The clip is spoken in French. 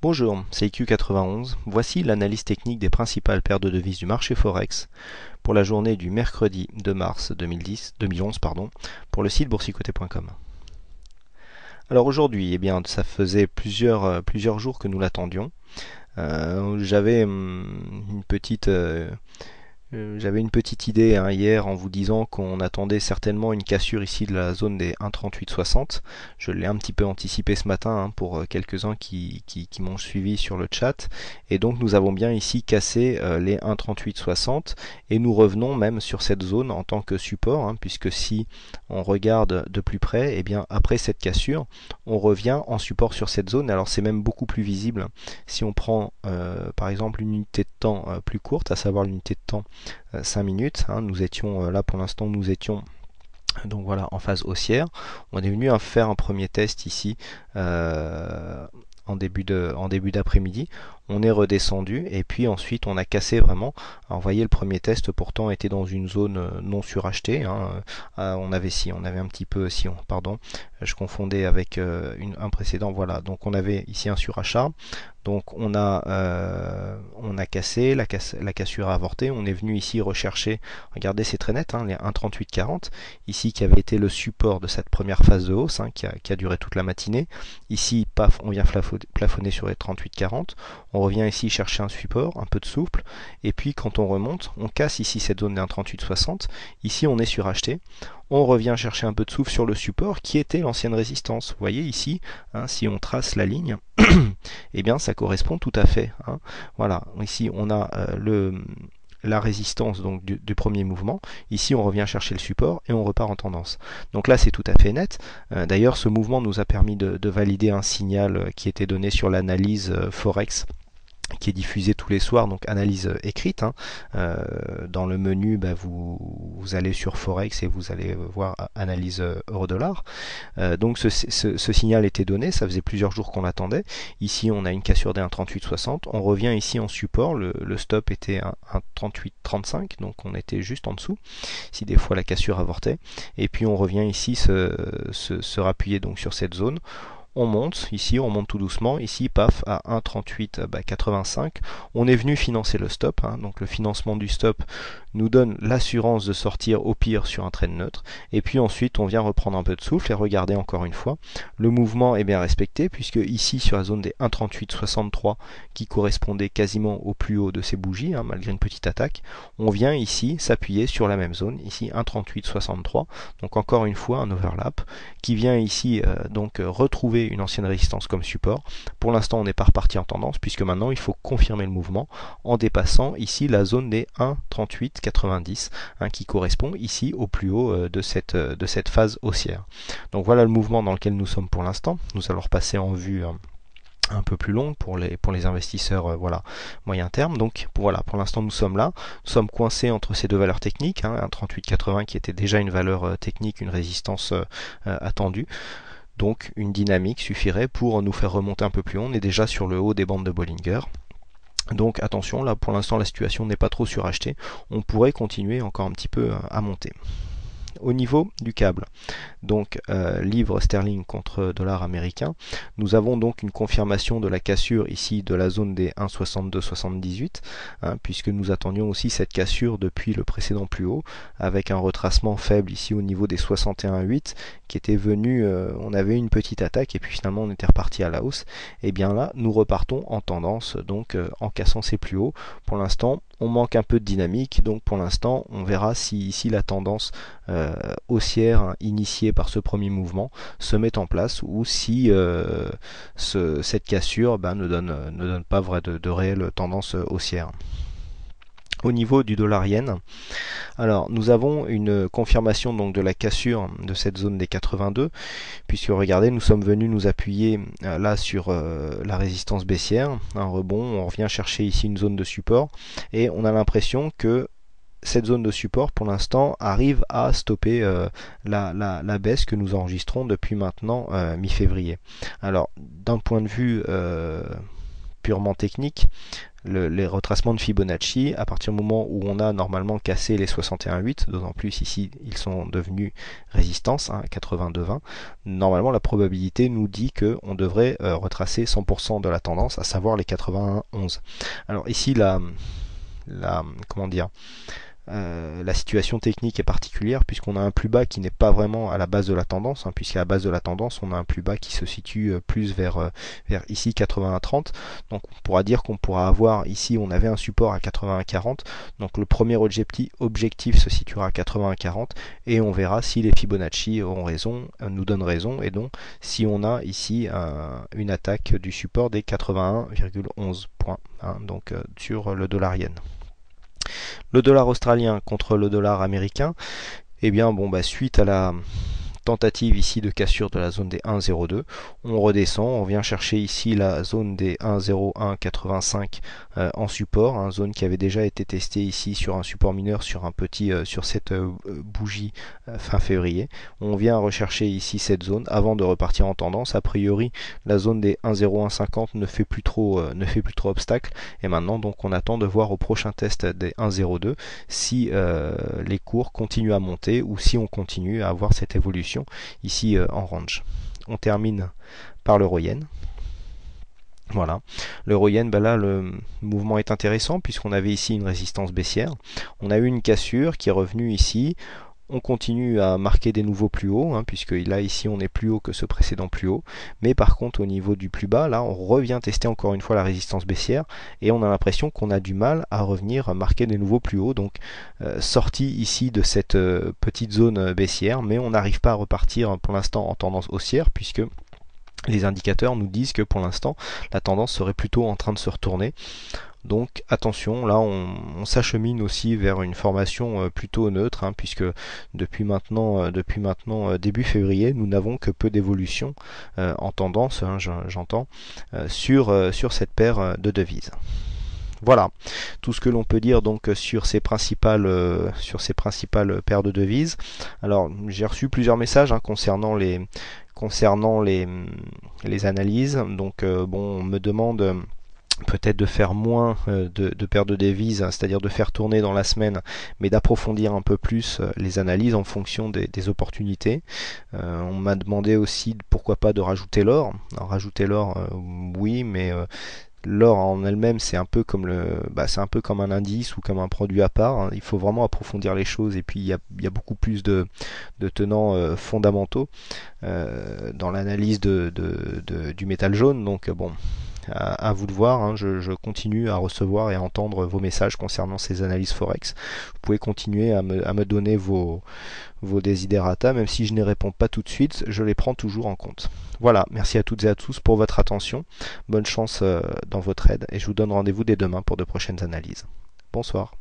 Bonjour, c'est IQ91. Voici l'analyse technique des principales paires de devises du marché Forex pour la journée du mercredi 2 mars 2011 pour le site boursicoté.com. Alors aujourd'hui, ça faisait plusieurs jours que nous l'attendions. J'avais une petite idée hier en vous disant qu'on attendait certainement une cassure ici de la zone des 1,3860. Je l'ai un petit peu anticipé ce matin pour quelques-uns qui m'ont suivi sur le chat. Et donc nous avons bien ici cassé les 1,3860 et nous revenons même sur cette zone en tant que support, puisque si on regarde de plus près, après cette cassure, on revient en support sur cette zone. Alors c'est même beaucoup plus visible si on prend par exemple une unité de temps plus courte, à savoir l'unité de temps 5 minutes. Nous étions là pour l'instant, nous étions donc voilà en phase haussière. On est venu faire un premier test ici en début d'après-midi. On est redescendu et puis ensuite on a cassé vraiment. Alors vous voyez, le premier test pourtant était dans une zone non surachetée. On avait un petit peu, je confondais avec un précédent. Voilà, donc on avait ici un surachat. Donc on a cassé, la cassure a avorté. On est venu ici rechercher, regardez, c'est très net, les 1,3840 ici qui avait été le support de cette première phase de hausse qui a duré toute la matinée. Ici, paf, on vient plafonner sur les 38,40. On revient ici chercher un support, un peu de souple, et puis quand on remonte, on casse ici cette zone des 1,3860. Ici on est suracheté. On revient chercher un peu de souffle sur le support qui était l'ancienne résistance. Vous voyez ici, si on trace la ligne, ça correspond tout à fait. Voilà, ici on a la résistance donc du premier mouvement. Ici on revient chercher le support et on repart en tendance. Donc là c'est tout à fait net. D'ailleurs ce mouvement nous a permis de valider un signal qui était donné sur l'analyse Forex, qui est diffusé tous les soirs, donc analyse écrite. Dans le menu, vous allez sur Forex et vous allez voir analyse euro-dollar. Donc ce signal était donné, ça faisait plusieurs jours qu'on l'attendait. Ici on a une cassure des 1,3860, on revient ici en support, le stop était un 1,3835, donc on était juste en dessous, si des fois la cassure avortait. Et puis on revient ici se rappuyer donc sur cette zone. On monte, ici on monte tout doucement, ici paf à 1,3885, on est venu financer le stop, donc le financement du stop nous donne l'assurance de sortir au pire sur un trend neutre, et puis ensuite on vient reprendre un peu de souffle et regarder encore une fois, le mouvement est bien respecté, puisque ici sur la zone des 1,3863 qui correspondait quasiment au plus haut de ces bougies, malgré une petite attaque, on vient ici s'appuyer sur la même zone, ici 1,3863, donc encore une fois un overlap, qui vient ici retrouver une ancienne résistance comme support. Pour l'instant on n'est pas reparti en tendance, puisque maintenant il faut confirmer le mouvement en dépassant ici la zone des 1,3890 qui correspond ici au plus haut de cette phase haussière. Donc voilà le mouvement dans lequel nous sommes pour l'instant. Nous allons repasser en vue un peu plus long pour les investisseurs moyen terme. Donc pour l'instant nous sommes là, nous sommes coincés entre ces deux valeurs techniques, un 38,80 qui était déjà une valeur technique, une résistance attendue. Donc une dynamique suffirait pour nous faire remonter un peu plus haut. On est déjà sur le haut des bandes de Bollinger. Donc attention, là pour l'instant la situation n'est pas trop surachetée. On pourrait continuer encore un petit peu à monter. Au niveau du câble, donc livre sterling contre dollar américain, nous avons donc une confirmation de la cassure ici de la zone des 1,6278, puisque nous attendions aussi cette cassure depuis le précédent plus haut, avec un retracement faible ici au niveau des 61,8 qui était venu, on avait une petite attaque et puis finalement on était reparti à la hausse. Et bien là nous repartons en tendance, donc en cassant ces plus hauts. Pour l'instant on manque un peu de dynamique, donc pour l'instant on verra si ici la tendance haussière initiée par ce premier mouvement se met en place, ou si cette cassure ne donne pas de réelle tendance haussière. Au niveau du dollar yen, alors nous avons une confirmation donc de la cassure de cette zone des 82, puisque regardez, nous sommes venus nous appuyer là sur la résistance baissière, un rebond, on revient chercher ici une zone de support, et on a l'impression que cette zone de support pour l'instant arrive à stopper la baisse que nous enregistrons depuis maintenant mi-février. Alors d'un point de vue purement technique, les retracements de Fibonacci, à partir du moment où on a normalement cassé les 61,8, d'autant plus ici ils sont devenus résistance, hein, 82,20, normalement la probabilité nous dit qu'on devrait retracer 100% de la tendance, à savoir les 81,11. Alors ici comment dire, la situation technique est particulière puisqu'on a un plus bas qui n'est pas vraiment à la base de la tendance, hein, puisqu'à la base de la tendance on a un plus bas qui se situe plus vers ici 81,30. Donc on pourra dire qu'on pourra avoir ici, on avait un support à 81,40, donc le premier objectif se situera à 81,40 et on verra si les Fibonacci auront raison, nous donnent raison, et donc si on a ici une attaque du support des 81,11 points, hein, donc sur le dollar yen. Le dollar australien contre le dollar américain, eh bien bon bah suite à la tentative ici de cassure de la zone des 1,02, on redescend, on vient chercher ici la zone des 1,0185 en support, hein, zone qui avait déjà été testée ici sur un support mineur sur cette bougie fin février. On vient rechercher ici cette zone avant de repartir en tendance. A priori, la zone des 1,0150 ne fait plus trop obstacle, et maintenant donc on attend de voir au prochain test des 1,02 si les cours continuent à monter ou si on continue à avoir cette évolution ici en range. On termine par l'euro-yen. Voilà, l'euro-yen, ben là le mouvement est intéressant puisqu'on avait ici une résistance baissière. On a eu une cassure qui est revenue ici. On continue à marquer des nouveaux plus hauts, hein, puisque là ici on est plus haut que ce précédent plus haut, mais par contre au niveau du plus bas, là on revient tester encore une fois la résistance baissière, et on a l'impression qu'on a du mal à revenir marquer des nouveaux plus hauts, donc sortie ici de cette petite zone baissière, mais on n'arrive pas à repartir pour l'instant en tendance haussière, puisque les indicateurs nous disent que pour l'instant la tendance serait plutôt en train de se retourner. Donc attention, là on s'achemine aussi vers une formation plutôt neutre, hein, puisque depuis maintenant début février, nous n'avons que peu d'évolution en tendance, hein, j'entends, sur cette paire de devises. Voilà tout ce que l'on peut dire donc sur ces principales paires de devises. Alors j'ai reçu plusieurs messages, hein, concernant les analyses. Donc bon, on me demande peut-être de faire moins de paires de devises, hein, c'est-à-dire de faire tourner dans la semaine, mais d'approfondir un peu plus les analyses en fonction des opportunités. On m'a demandé aussi pourquoi pas de rajouter l'or. Alors rajouter l'or, oui, mais l'or en elle-même, c'est un peu comme un indice ou comme un produit à part, hein. Il faut vraiment approfondir les choses, et puis il y a beaucoup plus de tenants fondamentaux dans l'analyse du métal jaune. Donc bon, à vous de voir, hein. Je continue à recevoir et à entendre vos messages concernant ces analyses forex. Vous pouvez continuer à me donner vos desiderata, même si je n'y réponds pas tout de suite, je les prends toujours en compte. Voilà, merci à toutes et à tous pour votre attention, bonne chance dans votre aide, et je vous donne rendez-vous dès demain pour de prochaines analyses. Bonsoir.